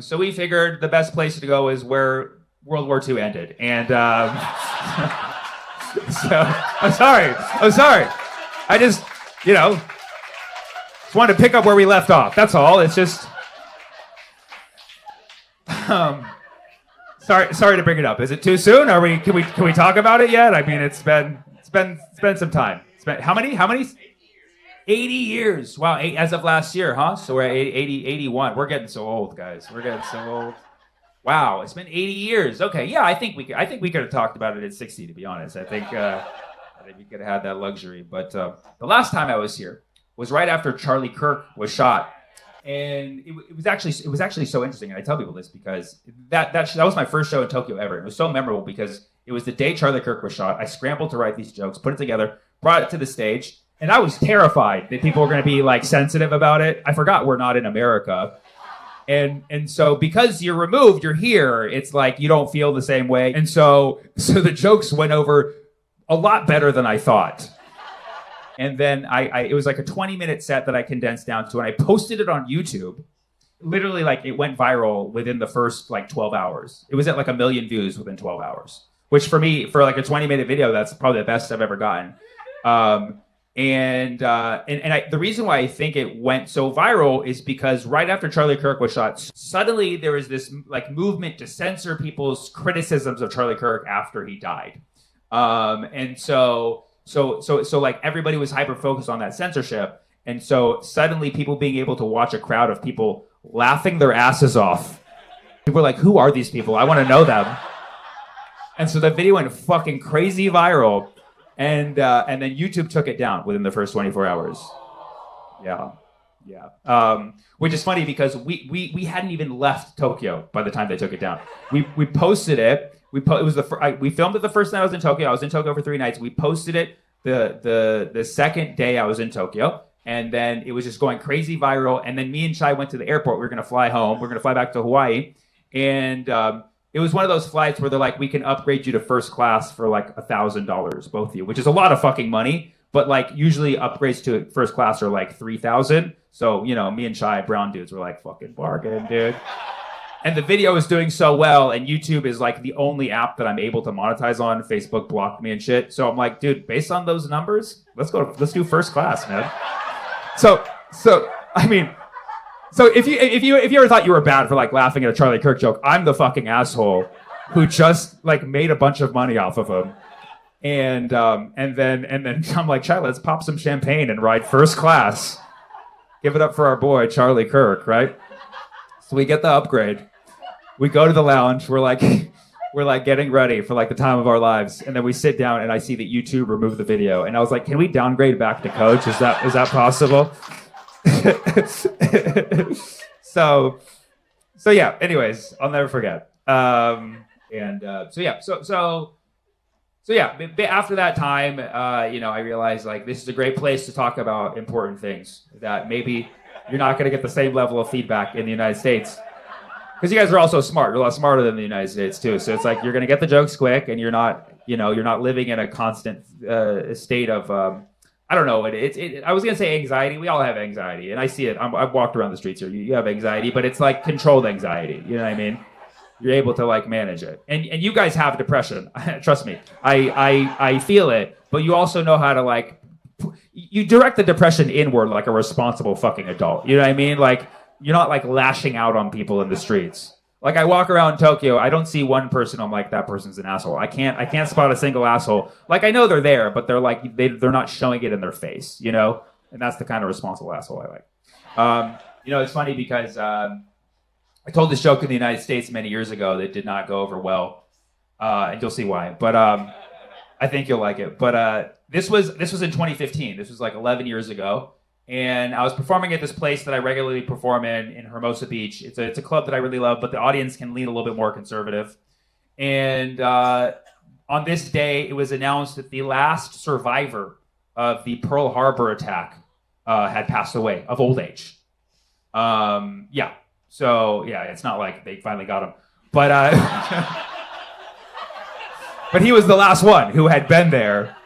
So we figured the best place to go is where World War II ended. And so I'm sorry. I just, just wanted to pick up where we left off. That's all. It's just, sorry to bring it up. Is it too soon? Can we talk about it yet? I mean, it's been some time. How many? 80 years. Wow, as of last year, huh? So we're at 81. We're getting so old, guys. We're getting so old. Wow, it's been 80 years. Okay, yeah, I think we could have talked about it at 60, to be honest. I think we could have had that luxury. But the last time I was here was right after Charlie Kirk was shot. And it was actually so interesting, and I tell people this because that was my first show in Tokyo ever. It was so memorable because it was the day Charlie Kirk was shot. I scrambled to write these jokes, put it together, brought it to the stage, and I was terrified that people were going to be like sensitive about it. I forgot we're not in America. And so because you're removed, you're here, it's like you don't feel the same way. And so the jokes went over a lot better than I thought. And then it was like a 20-minute set that I condensed down to, and I posted it on YouTube. Literally, like, it went viral within the first, 12 hours. It was at, 1 million views within 12 hours, which for me, for, a 20-minute video, that's probably the best I've ever gotten. The reason why I think it went so viral is because right after Charlie Kirk was shot, suddenly there was this, movement to censor people's criticisms of Charlie Kirk after he died. So everybody was hyper focused on that censorship. And so suddenly people being able to watch a crowd of people laughing their asses off. People were like, who are these people? I want to know them. And so the video went fucking crazy viral. And then YouTube took it down within the first 24 hours. Yeah. Which is funny because we hadn't even left Tokyo by the time they took it down. We posted it. We filmed it the first night I was in Tokyo. I was in Tokyo for 3 nights. We posted it the second day I was in Tokyo, and then it was just going crazy viral. And then me and Shai went to the airport. We were gonna fly home. We were gonna fly back to Hawaii, and it was one of those flights where they're like, we can upgrade you to first class for $1,000, both of you, which is a lot of fucking money. But usually upgrades to first class are $3,000. So me and Shai, brown dudes, were like, fucking bargain, dude. And the video is doing so well, and YouTube is the only app that I'm able to monetize on. Facebook blocked me and shit. So I'm like, dude, based on those numbers, let's do first class, man. So if you ever thought you were bad for laughing at a Charlie Kirk joke, I'm the fucking asshole who just made a bunch of money off of him. And then I'm like, Chai, let's pop some champagne and ride first class. Give it up for our boy Charlie Kirk, right? So we get the upgrade. We go to the lounge. We're getting ready for the time of our lives, and then we sit down, and I see that YouTube removed the video, and I was like, "Can we downgrade back to coach? Is that possible?" So yeah. Anyways, I'll never forget. So after that time, I realized this is a great place to talk about important things that maybe you're not going to get the same level of feedback in the United States. Because you guys are also smart. You're a lot smarter than the United States too. So it's you're going to get the jokes quick, and you're not living in a constant state of I don't know. I was going to say anxiety. We all have anxiety, and I see it. I've walked around the streets here. You have anxiety, but it's controlled anxiety. You know what I mean? You're able to manage it, and you guys have depression. Trust me. I feel it, but you also know how to you direct the depression inward like a responsible fucking adult. You know what I mean? You're not lashing out on people in the streets. I walk around Tokyo, I don't see one person I'm like, that person's an asshole. I can't spot a single asshole. I know they're there, but they're they're not showing it in their face, And that's the kind of responsible asshole I like. It's funny because I told this joke in the United States many years ago that did not go over well, and you'll see why. But I think you'll like it. But this was in 2015. This was 11 years ago. And I was performing at this place that I regularly perform in Hermosa Beach. It's a club that I really love, but the audience can lean a little bit more conservative. And on this day, it was announced that the last survivor of the Pearl Harbor attack had passed away of old age. Yeah. So, yeah, it's not like they finally got him. But but he was the last one who had been there.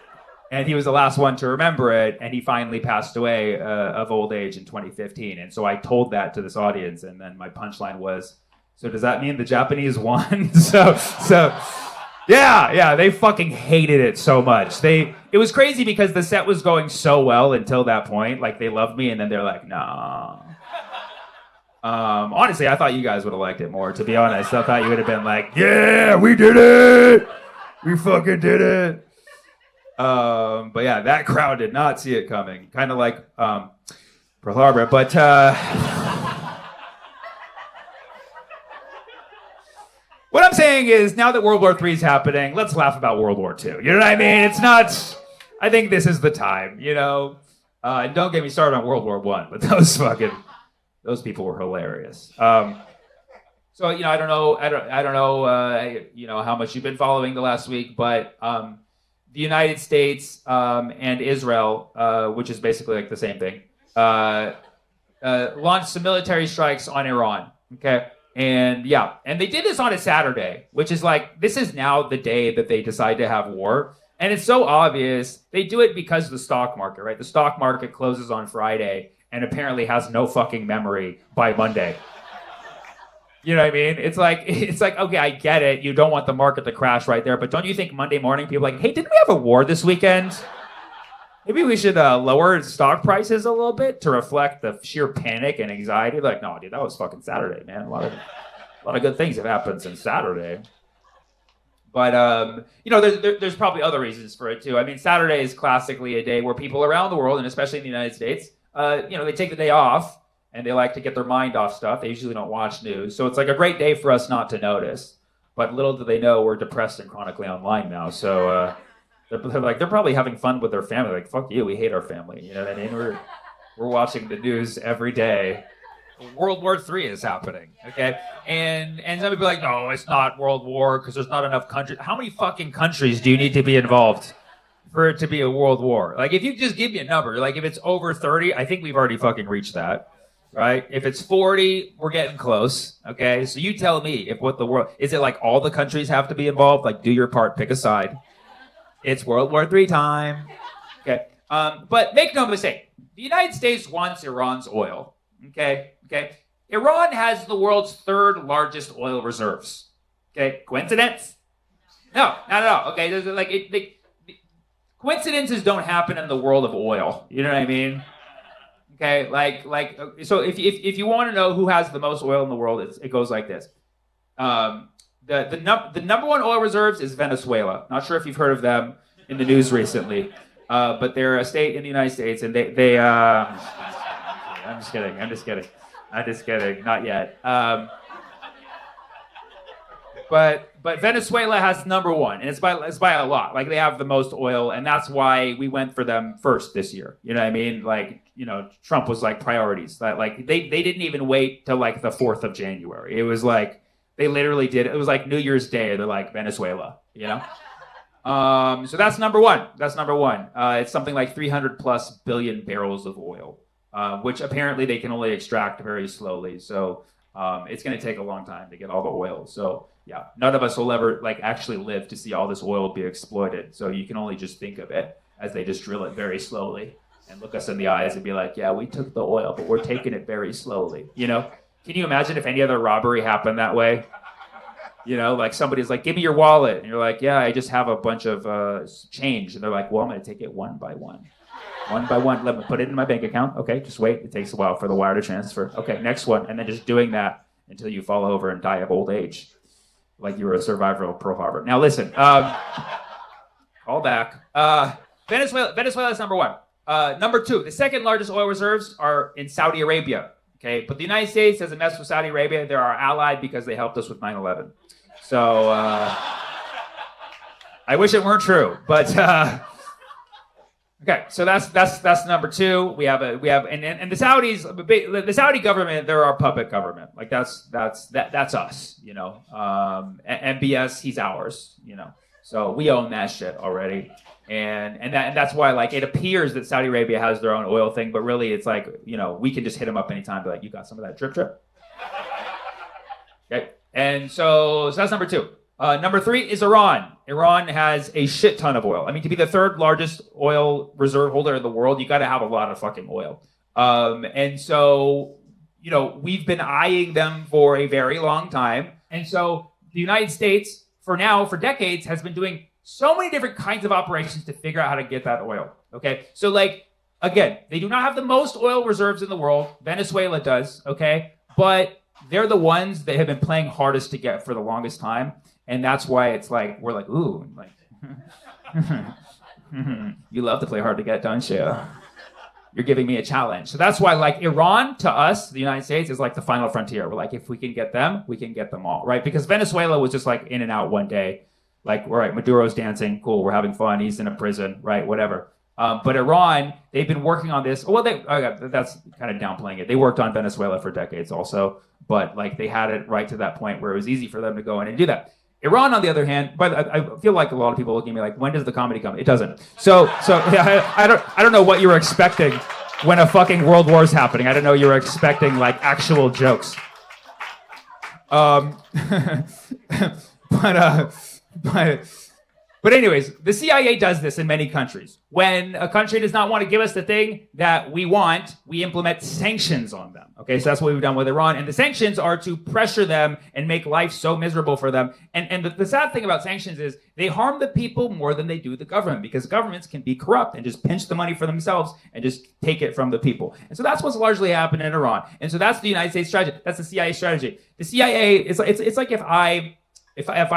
And he was the last one to remember it, and he finally passed away of old age in 2015. And so I told that to this audience, and then my punchline was, so does that mean the Japanese won? so yeah, they fucking hated it so much. It was crazy because the set was going so well until that point. Like, they loved me, and then they're like, nah. Honestly, I thought you guys would have liked it more, to be honest. I thought you would have been like, yeah, we did it! We fucking did it! But yeah, that crowd did not see it coming. Kind of like Pearl Harbor. But what I'm saying is, now that World War III is happening, let's laugh about World War II. You know what I mean? It's not... I think this is the time, you know? And don't get me started on World War I, but those people were hilarious. So, you know, I don't know, you know, how much you've been following the last week, but the United States and Israel, which is basically like the same thing, launched some military strikes on Iran. Okay. And yeah, and they did this on a Saturday, which is like, this is now the day that they decide to have war. And it's so obvious. They do it because of the stock market, right? The stock market closes on Friday and apparently has no fucking memory by Monday. You know what I mean? It's like, okay, I get it. You don't want the market to crash right there, but don't you think Monday morning people are like, hey, didn't we have a war this weekend? Maybe we should lower stock prices a little bit to reflect the sheer panic and anxiety. Like, no, dude, that was fucking Saturday, man. A lot of good things have happened since Saturday. But, you know, there's probably other reasons for it too. I mean, Saturday is classically a day where people around the world, and especially in the United States, you know, they take the day off. And they like to get their mind off stuff. They usually don't watch news. So it's like a great day for us not to notice. But little do they know we're depressed and chronically online now. So they're probably having fun with their family. Like, fuck you, we hate our family. You know what I mean? We're watching the news every day. World War III is happening, okay? And some people are like, no, it's not World War because there's not enough countries. How many fucking countries do you need to be involved for it to be a world war? Like, if you just give me a number, like if it's over 30, I think we've already fucking reached that. Right? If it's 40, we're getting close. Okay. So you tell me is it like all the countries have to be involved? Like, do your part, pick a side. It's World War III time. Okay. But make no mistake, the United States wants Iran's oil. Okay. Iran has the world's third largest oil reserves. Okay. Coincidence? No, not at all. Okay. Coincidences don't happen in the world of oil. You know what I mean? Okay, so if you want to know who has the most oil in the world, it goes like this. The number one oil reserves is Venezuela. Not sure if you've heard of them in the news recently, but they're a state in the United States, and they I'm just kidding. Not yet. But Venezuela has number one, and it's by a lot. Like, they have the most oil, and that's why we went for them first this year. You know what I mean? Like, you know, Trump was like priorities. That, like, they didn't even wait till like the 4th of January. It was like they literally did. It was like New Year's Day. They're like, Venezuela. You know. So that's number one. It's something like 300 plus billion barrels of oil, which apparently they can only extract very slowly. So it's going to take a long time to get all the oil. So yeah, none of us will ever like actually live to see all this oil be exploited. So you can only just think of it as they just drill it very slowly and look us in the eyes and be like, yeah, we took the oil, but we're taking it very slowly. You know, can you imagine if any other robbery happened that way? You know, like somebody's like, give me your wallet. And you're like, yeah, I just have a bunch of change. And they're like, well, I'm going to take it one by one. One by one, let me put it in my bank account. Okay, just wait. It takes a while for the wire to transfer. Okay, next one. And then just doing that until you fall over and die of old age. Like you were a survivor of Pearl Harbor. Now listen, call back. Venezuela is number one. Number two, the second largest oil reserves are in Saudi Arabia. Okay, but the United States doesn't mess with Saudi Arabia. They're our ally because they helped us with 9/11. So I wish it weren't true, but okay. So that's number two. We have and the Saudis, the Saudi government, they're our puppet government. Like that's us. You know, MBS, he's ours. You know, so we own that shit already. And that's why, like, it appears that Saudi Arabia has their own oil thing, but really it's like, you know, we can just hit them up anytime, be like, you got some of that drip? Okay. And so that's number two. Number 3 is Iran. Iran has a shit ton of oil. I mean, to be the third largest oil reserve holder in the world, you got to have a lot of fucking oil. And so, we've been eyeing them for a very long time. And so the United States, for decades, has been doing so many different kinds of operations to figure out how to get that oil. Okay? So, again, they do not have the most oil reserves in the world. Venezuela does, okay? But they're the ones that have been playing hardest to get for the longest time. And that's why it's we're ooh, you love to play hard to get, don't you? You're giving me a challenge. So that's why, Iran, to us, the United States, is the final frontier. We're if we can get them, we can get them all, right? Because Venezuela was just in and out one day. All right, Maduro's dancing, cool, we're having fun, he's in a prison, right, whatever. But Iran, they've been working on this. Well, that's kind of downplaying it. They worked on Venezuela for decades also, but they had it right to that point where it was easy for them to go in and do that. Iran, on the other hand, but I feel like a lot of people look at me when does the comedy come? It doesn't. So yeah, I don't know what you were expecting when a fucking world war is happening. I don't know you were expecting actual jokes. But anyways, the CIA does this in many countries. When a country does not want to give us the thing that we want, we implement sanctions on them. Okay, so that's what we've done with Iran. And the sanctions are to pressure them and make life so miserable for them. And the sad thing about sanctions is they harm the people more than they do the government, because governments can be corrupt and just pinch the money for themselves and just take it from the people. And so that's what's largely happened in Iran. And so that's the United States strategy. That's the CIA strategy. The CIA, it's like if I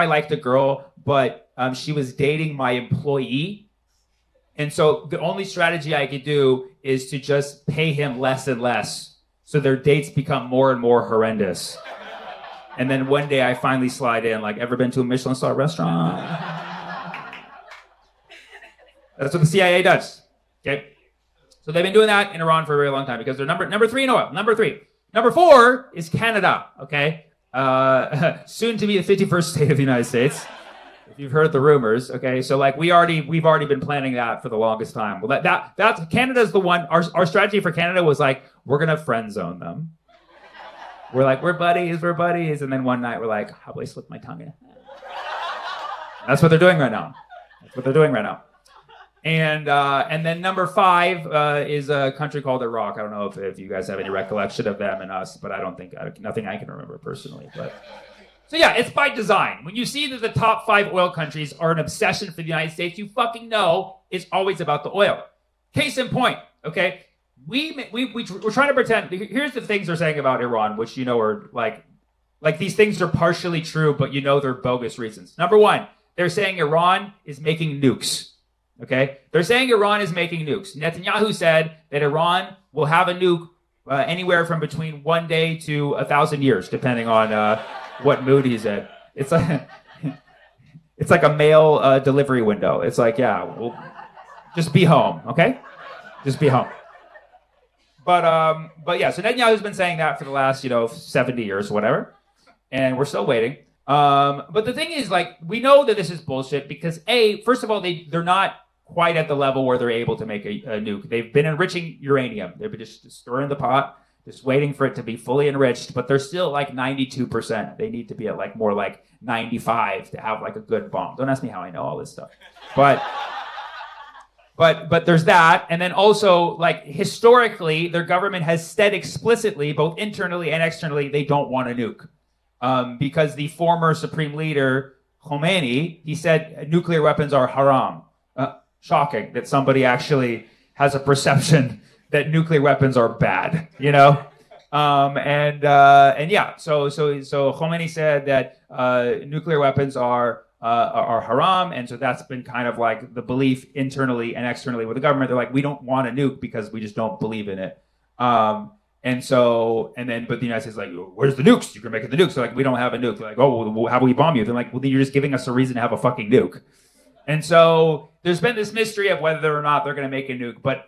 liked a girl, but she was dating my employee. And so the only strategy I could do is to just pay him less and less, so their dates become more and more horrendous. And then one day I finally slide in, ever been to a Michelin star restaurant? That's what the CIA does. Okay? So they've been doing that in Iran for a very long time because they're number 3 in oil. Number 3. Number 4 is Canada. Okay? Soon to be the 51st state of the United States. If you've heard the rumors, okay, so we've already been planning that for the longest time. Well, that's Canada's the one. Our strategy for Canada was we're gonna friend zone them. We're we're buddies, and then one night we're how do I slip my tongue in? That's what they're doing right now. And then number 5 is a country called Iraq. I don't know if you guys have any recollection of them and us, but I don't think nothing I can remember personally, but. So yeah, it's by design. When you see that the top 5 oil countries are an obsession for the United States, you fucking know it's always about the oil. Case in point, okay? We're trying to pretend. Here's the things they're saying about Iran, which are these things are partially true, but they're bogus reasons. Number 1, they're saying Iran is making nukes. Okay? They're saying Iran is making nukes. Netanyahu said that Iran will have a nuke anywhere from between 1 day to 1,000 years, depending on what mood he's in. It's like a mail delivery window. It's yeah, we'll just be home, okay? Just be home. But yeah, so Netanyahu's been saying that for the last 70 years, whatever, and we're still waiting. But the thing is, we know that this is bullshit because first of all, they're not quite at the level where they're able to make a nuke. They've been enriching uranium. They've been just stirring the pot, just waiting for it to be fully enriched, but they're still 92%. They need to be at more 95 to have a good bomb. Don't ask me how I know all this stuff. But there's that. And then also historically, their government has said explicitly, both internally and externally, they don't want a nuke. Because the former supreme leader, Khomeini, he said nuclear weapons are haram. Shocking that somebody actually has a perception that nuclear weapons are bad, and yeah, so Khomeini said that nuclear weapons are haram, and so that's been kind of the belief internally and externally with the government. They're we don't want a nuke because we just don't believe in it. But the United States is where's the nukes? You can make it the nukes. So we don't have a nuke. They're well, how do we bomb you? They're well, then you're just giving us a reason to have a fucking nuke. And so there's been this mystery of whether or not they're going to make a nuke, but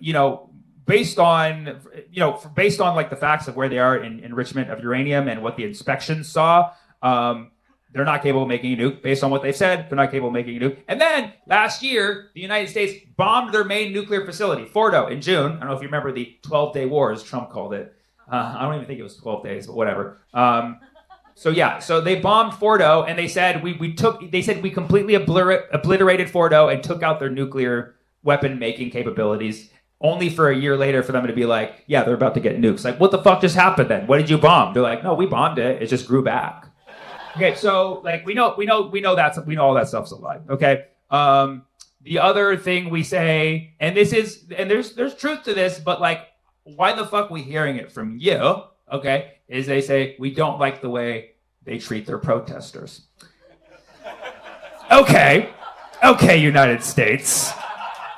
based on the facts of where they are in enrichment of uranium and what the inspections saw, they're not capable of making a nuke. Based on what they've said, they're not capable of making a nuke. And then last year, the United States bombed their main nuclear facility, Fordo, in June. I don't know if you remember the 12-day war, as Trump called it. I don't even think it was 12 days, but whatever. So they bombed Fordo, and they said we completely obliterated Fordo and took out their nuclear weapon making capabilities. Only for a year later for them to be like, yeah, they're about to get nukes. Like, what the fuck just happened then? What did you bomb? They're like, no, we bombed it. It just grew back. Okay, so like we know all that stuff's a lie. Okay. The other thing we say, and there's truth to this, but like, why the fuck we hearing it from you? Okay, is they say we don't like the way they treat their protesters. Okay, United States.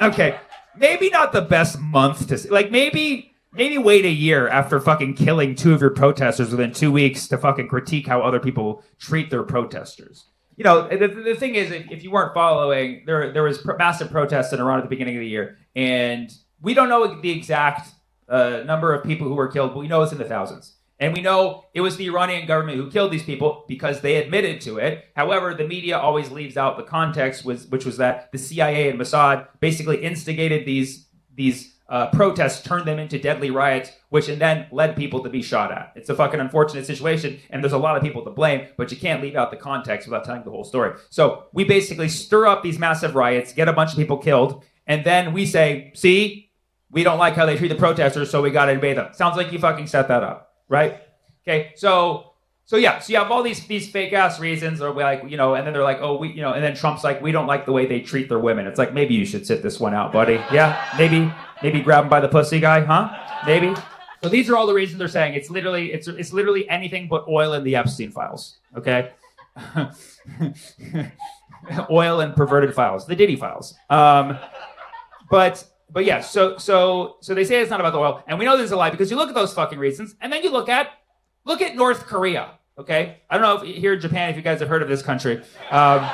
Okay, maybe not the best month to like maybe wait a year after fucking killing 2 of your protesters within 2 weeks to fucking critique how other people treat their protesters. You know, the thing is, if you weren't following, there was massive protests in Iran at the beginning of the year, and we don't know the exact number of people who were killed, but we know it's in the thousands. And we know it was the Iranian government who killed these people because they admitted to it. However, the media always leaves out the context, which was that the CIA and Mossad basically instigated these protests, turned them into deadly riots, which then led people to be shot at. It's a fucking unfortunate situation, and there's a lot of people to blame, but you can't leave out the context without telling the whole story. So we basically stir up these massive riots, get a bunch of people killed, and then we say, see, we don't like how they treat the protesters, so we got to invade them. Sounds like you fucking set that up. Right? Okay, so you have all these fake ass reasons, or like, you know, and then they're like, oh, we, you know, and then Trump's like, we don't like the way they treat their women. It's like, maybe you should sit this one out, buddy. Yeah, maybe grab him by the pussy, guy, huh? Maybe. So these are all the reasons they're saying it's literally anything but oil in the Epstein files. Okay, oil and perverted files, the Diddy files. But yeah, so they say it's not about the oil, and we know this is a lie because you look at those fucking reasons, and then you look at North Korea. Okay, I don't know if here in Japan if you guys have heard of this country, but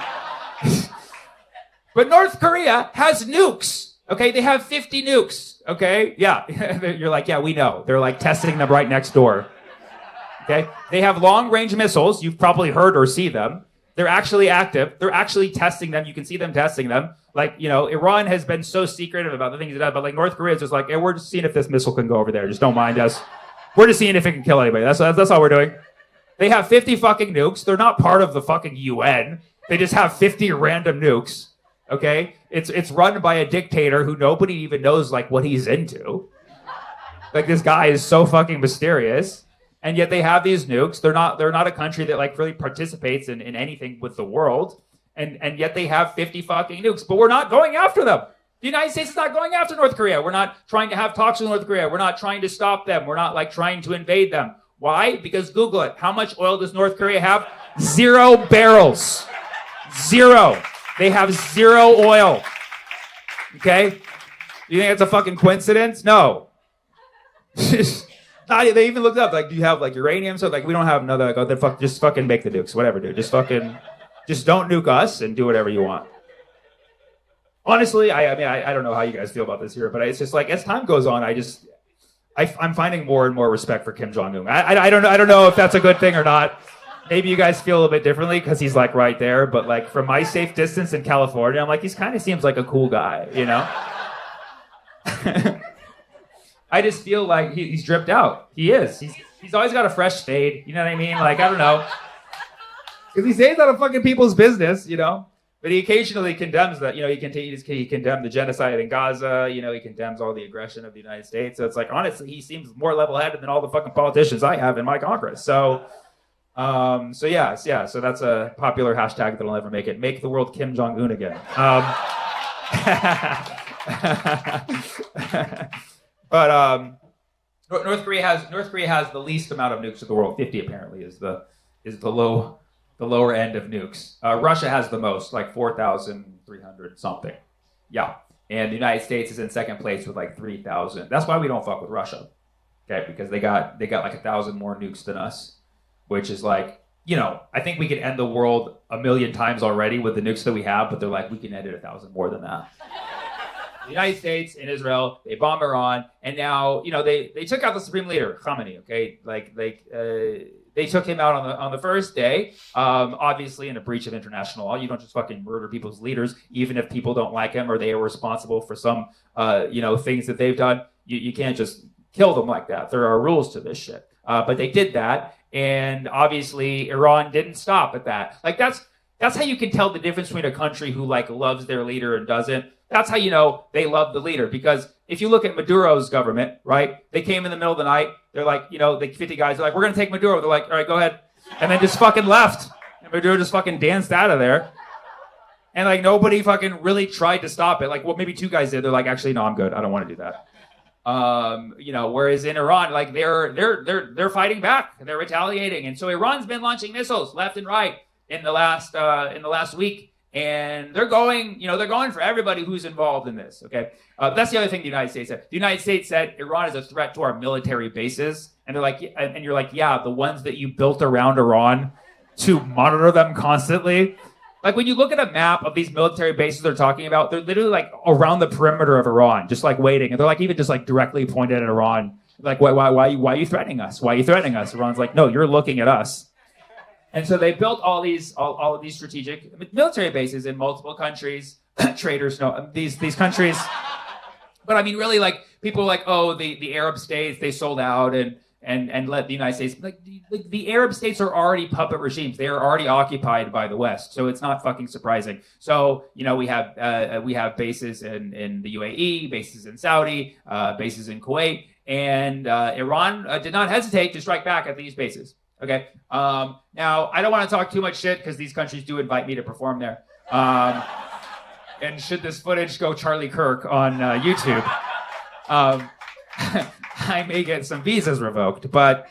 North Korea has nukes. Okay, they have 50 nukes. Okay, yeah, you're like, yeah, we know. They're like testing them right next door. Okay, they have long-range missiles. You've probably heard or see them. They're actually active. They're actually testing them. You can see them testing them. Like, you know, Iran has been so secretive about the things it does, but like North Korea is just like, hey, we're just seeing if this missile can go over there. Just don't mind us. We're just seeing if it can kill anybody. That's all we're doing. They have 50 fucking nukes. They're not part of the fucking UN. They just have 50 random nukes. Okay? It's run by a dictator who nobody even knows like what he's into. Like, this guy is so fucking mysterious. And yet they have these nukes. They're not a country that like really participates in anything with the world. And yet they have 50 fucking nukes. But we're not going after them. The United States is not going after North Korea. We're not trying to have talks with North Korea. We're not trying to stop them. We're not like trying to invade them. Why? Because Google it. How much oil does North Korea have? 0 barrels. 0. They have 0 oil. Okay? You think it's a fucking coincidence? No. They even looked up, like, do you have like uranium? So like, we don't have another. Like, oh, then just fucking make the nukes, whatever, dude. Just don't nuke us and do whatever you want. Honestly, I mean, I don't know how you guys feel about this here, but it's just like as time goes on, I'm finding more and more respect for Kim Jong-un. I don't know if that's a good thing or not. Maybe you guys feel a little bit differently because he's like right there, but like from my safe distance in California, I'm like, he's kind of seems like a cool guy, you know? I just feel like he's dripped out. He is. He's always got a fresh fade. You know what I mean? Like, I don't know. Because he stays out of fucking people's business, you know? But he occasionally condemns that. You know, he condemned the genocide in Gaza. You know, he condemns all the aggression of the United States. So it's like, honestly, he seems more level-headed than all the fucking politicians I have in my Congress. So yeah. So that's a popular hashtag that'll never make it. Make the world Kim Jong-un again. But North Korea has the least amount of nukes in the world. 50 apparently is the lower end of nukes. Russia has the most, like 4,300 something. Yeah, and the United States is in second place with like 3,000. That's why we don't fuck with Russia, okay? Because they got like 1,000 more nukes than us, which is like, you know, I think we could end the world 1,000,000 times already with the nukes that we have, but they're like, we can end it 1,000 more than that. The United States and Israel, they bomb Iran, and now, you know, they took out the supreme leader, Khamenei, okay? They took him out on the first day, obviously in a breach of international law. You don't just fucking murder people's leaders, even if people don't like him or they are responsible for some, things that they've done. You can't just kill them like that. There are rules to this shit. But they did that, And obviously, Iran didn't stop at that. Like that's how you can tell the difference between a country who like loves their leader and doesn't. That's how you know they love the leader. Because if you look at Maduro's government, right? They came in the middle of the night. They're like, the 50 guys are like, we're going to take Maduro. They're like, all right, go ahead. And then just fucking left. And Maduro just fucking danced out of there. And like nobody fucking really tried to stop it. Like, well, maybe 2 guys did. They're like, actually, no, I'm good. I don't want to do that. Whereas in Iran, like they're fighting back. They're retaliating. And so Iran's been launching missiles left and right in the last week. And they're going for everybody who's involved in this. Okay, that's the other thing the United States said. The United States said Iran is a threat to our military bases, and they're like, and you're like, yeah, the ones that you built around Iran to monitor them constantly. Like when you look at a map of these military bases they're talking about, they're literally like around the perimeter of Iran, just like waiting, and they're like even just like directly pointed at Iran. Like, why are you threatening us? Why are you threatening us? Iran's like, no, you're looking at us. And so they built all of these strategic military bases in multiple countries. Traitors, no, these countries. But I mean, really, like people are like, oh, the Arab states, they sold out and let the United States. Like the Arab states are already puppet regimes. They are already occupied by the West, so it's not fucking surprising. So we have bases in the UAE, bases in Saudi, bases in Kuwait, and Iran did not hesitate to strike back at these bases. Okay. Now, I don't want to talk too much shit because these countries do invite me to perform there. And should this footage go Charlie Kirk on YouTube, I may get some visas revoked. But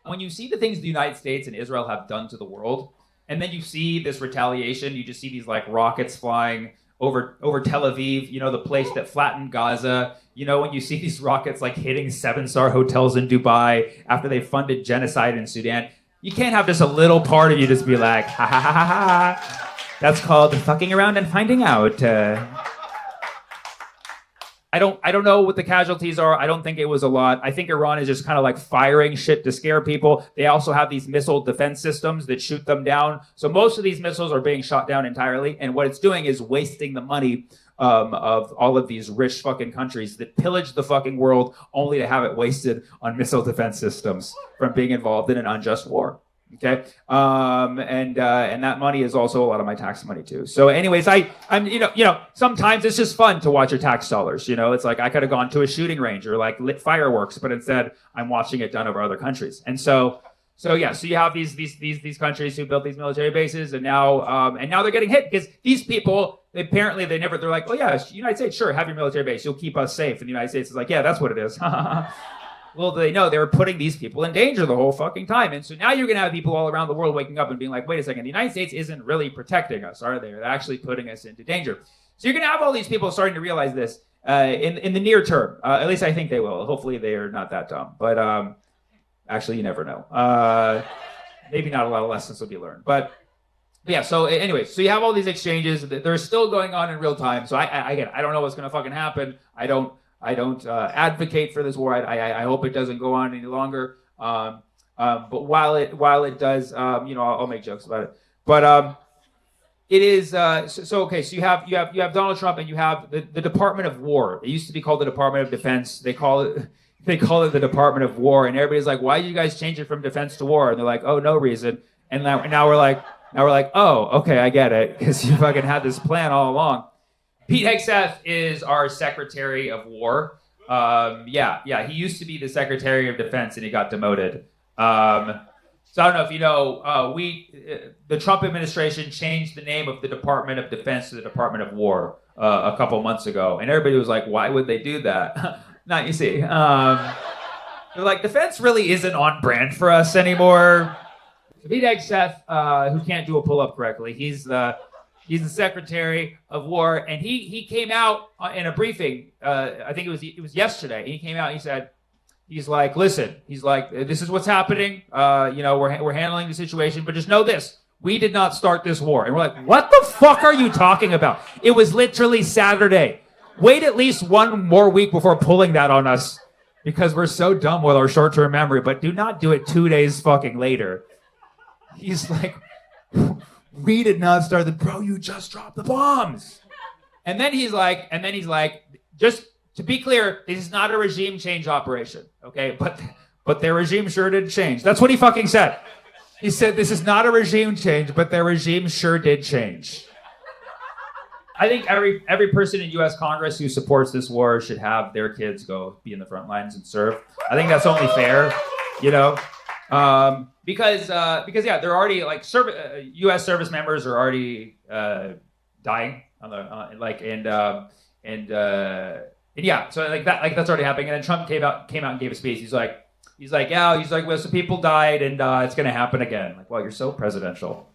when you see the things the United States and Israel have done to the world, and then you see this retaliation, you just see these like rockets flying over Tel Aviv, the place that flattened Gaza. When you see these rockets like hitting 7-star hotels in Dubai after they funded genocide in Sudan, you can't have just a little part of you just be like, ha ha ha ha ha. That's called fucking around and finding out. I don't know what the casualties are. I don't think it was a lot. I think Iran is just kind of like firing shit to scare people. They also have these missile defense systems that shoot them down. So most of these missiles are being shot down entirely. And what it's doing is wasting the money of all of these rich fucking countries that pillage the fucking world only to have it wasted on missile defense systems from being involved in an unjust war. Okay, and that money is also a lot of my tax money too. So, anyways, I'm sometimes it's just fun to watch your tax dollars. It's like I could have gone to a shooting range or like lit fireworks, but instead I'm watching it done over other countries. And so you have these countries who built these military bases, and now they're getting hit because these people apparently they're like, oh yeah, United States, sure, have your military base, you'll keep us safe. And the United States is like, yeah, that's what it is. Well, they know they were putting these people in danger the whole fucking time. And so now you're going to have people all around the world waking up and being like, wait a second, the United States isn't really protecting us, are they? They're actually putting us into danger. So you're going to have all these people starting to realize this in the near term. At least I think they will. Hopefully they are not that dumb. But actually, you never know. Maybe not a lot of lessons will be learned. But yeah, so anyway, so you have all these exchanges. They're still going on in real time. So I don't know what's going to fucking happen. I don't advocate for this war. I hope it doesn't go on any longer. But while it does, I'll make jokes about it. But it is okay. So you have Donald Trump and you have the Department of War. It used to be called the Department of Defense. They call it the Department of War. And everybody's like, why did you guys change it from defense to war? And they're like, oh, no reason. And now we're like, oh, okay, I get it, because you fucking had this plan all along. Pete Hegseth is our Secretary of War. He used to be the Secretary of Defense and he got demoted. So I don't know if you know, the Trump administration changed the name of the Department of Defense to the Department of War a couple months ago. And everybody was like, why would they do that? Not, you see. They're like, defense really isn't on brand for us anymore. So Pete Hegseth, who can't do a pull-up correctly, he's the Secretary of War, and he came out in a briefing. I think it was yesterday. He came out. And he said, he's like, listen. He's like, this is what's happening. We're handling the situation, but just know this: we did not start this war. And we're like, what the fuck are you talking about? It was literally Saturday. Wait at least one more week before pulling that on us, because we're so dumb with our short-term memory. But do not do it 2 days fucking later. He's like, we did not start the, bro, you just dropped the bombs. And then he's like, just to be clear, this is not a regime change operation, okay? but their regime sure did change. That's what he fucking said. He said, this is not a regime change, but their regime sure did change. I think every person in U.S. Congress who supports this war should have their kids go be in the front lines and serve. I think that's only fair, you know, because yeah, they're already like U.S. service members are already dying on the and yeah, so like that's already happening. And then Trump came out and gave a speech. He's like, well, some people died and it's gonna happen again. Like, well, you're so presidential.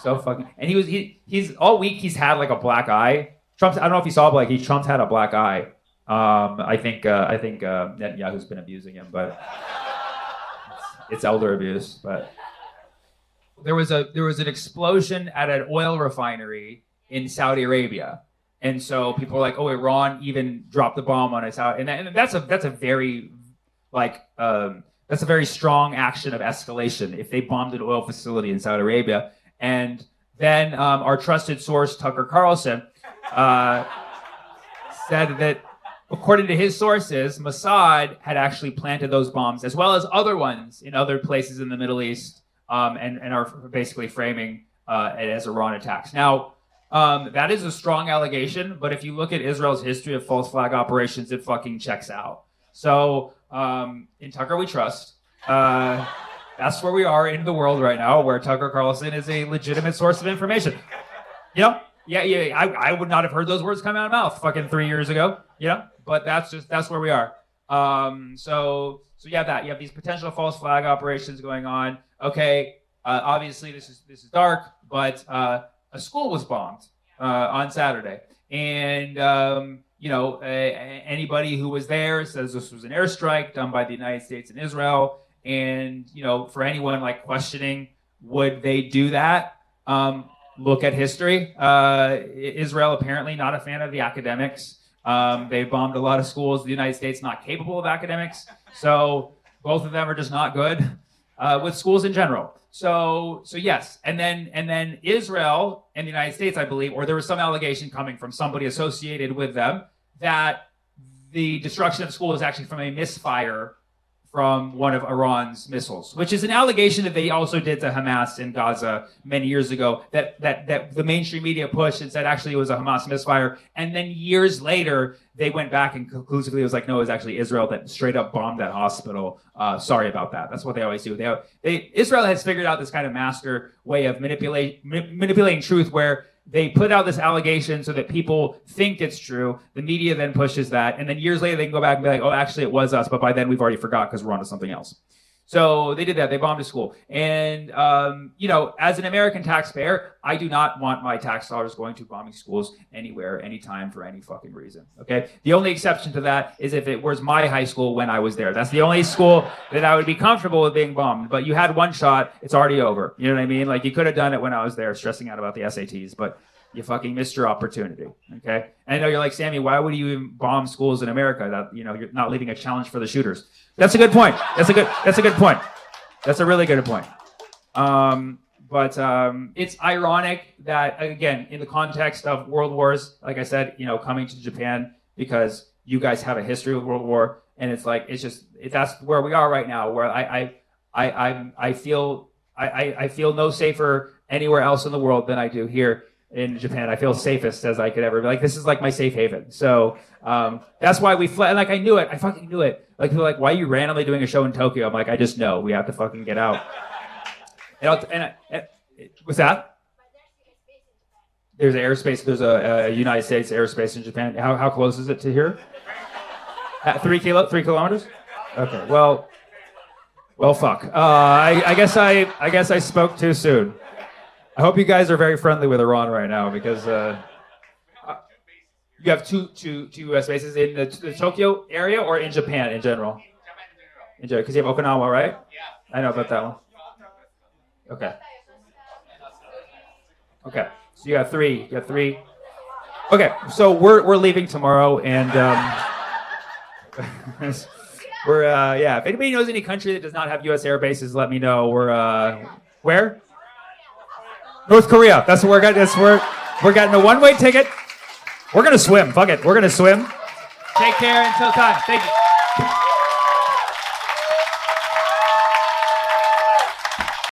So fucking, and he's all week he's had like a black eye. I don't know if you saw, but like Trump's had a black eye. I think Netanyahu's been abusing him, but it's elder abuse. But there was an explosion at an oil refinery in Saudi Arabia, and so people were like, oh, Iran even dropped the bomb on us out, and that's a very that's a very strong action of escalation if they bombed an oil facility in Saudi Arabia. And then our trusted source, Tucker Carlson, said that according to his sources, Mossad had actually planted those bombs, as well as other ones in other places in the Middle East, and are basically framing it as Iran attacks. Now, that is a strong allegation, but if you look at Israel's history of false flag operations, it fucking checks out. So in Tucker we trust. That's where we are in the world right now, where Tucker Carlson is a legitimate source of information. You know? Yeah. I would not have heard those words come out of my mouth fucking 3 years ago. You know? But that's where we are. So you have these potential false flag operations going on. Okay. Obviously this is dark, but a school was bombed on Saturday, and anybody who was there says this was an airstrike done by the United States and Israel. And, for anyone like questioning, would they do that? Look at history. Israel apparently not a fan of the academics. They bombed a lot of schools. The United States not capable of academics. So both of them are just not good with schools in general. So yes. And then Israel and the United States, I believe, or there was some allegation coming from somebody associated with them that the destruction of school is actually from a misfire from one of Iran's missiles, which is an allegation that they also did to Hamas in Gaza many years ago, that the mainstream media pushed and said actually it was a Hamas misfire. And then years later, they went back and conclusively was like, no, it was actually Israel that straight up bombed that hospital. Sorry about that. That's what they always do. Israel has figured out this kind of master way of manipulating truth, where they put out this allegation so that people think it's true. The media then pushes that. And then years later, they can go back and be like, oh, actually, it was us. But by then, we've already forgot because we're on to something else. So they did that. They bombed a school. And, as an American taxpayer, I do not want my tax dollars going to bombing schools anywhere, anytime, for any fucking reason. Okay? The only exception to that is if it was my high school when I was there. That's the only school that I would be comfortable with being bombed. But you had one shot. It's already over. You know what I mean? Like, you could have done it when I was there, stressing out about the SATs. But you fucking missed your opportunity. Okay? And I know you're like, Sammy, why would you even bomb schools in America? That, you're not leaving a challenge for the shooters. That's a good point. That's a good point. That's a really good point. But it's ironic that, again, in the context of world wars, like I said, coming to Japan, because you guys have a history with World War, and it's like, that's where we are right now, where I feel no safer anywhere else in the world than I do here in Japan. I feel safest as I could ever be. Like, this is like my safe haven. So that's why we fled. Like, I knew it. I fucking knew it. Like, people are like, why are you randomly doing a show in Tokyo? I'm like, I just know. We have to fucking get out. What's that? There's airspace. There's a United States airspace in Japan. How close is it to here? 3 kilometers? Okay. Well, fuck. I guess I spoke too soon. I hope you guys are very friendly with Iran right now, because you have two U.S. bases in the Tokyo area, or in Japan in general? In general, because you have Okinawa, right? Yeah. I know about that one. Okay. So you got three. Okay. So we're leaving tomorrow, and we're if anybody knows any country that does not have U.S. air bases, let me know. We're where? North Korea. That's what we're getting. We're getting a one-way ticket. We're gonna swim. Fuck it. We're gonna swim. Take care until time. Thank you.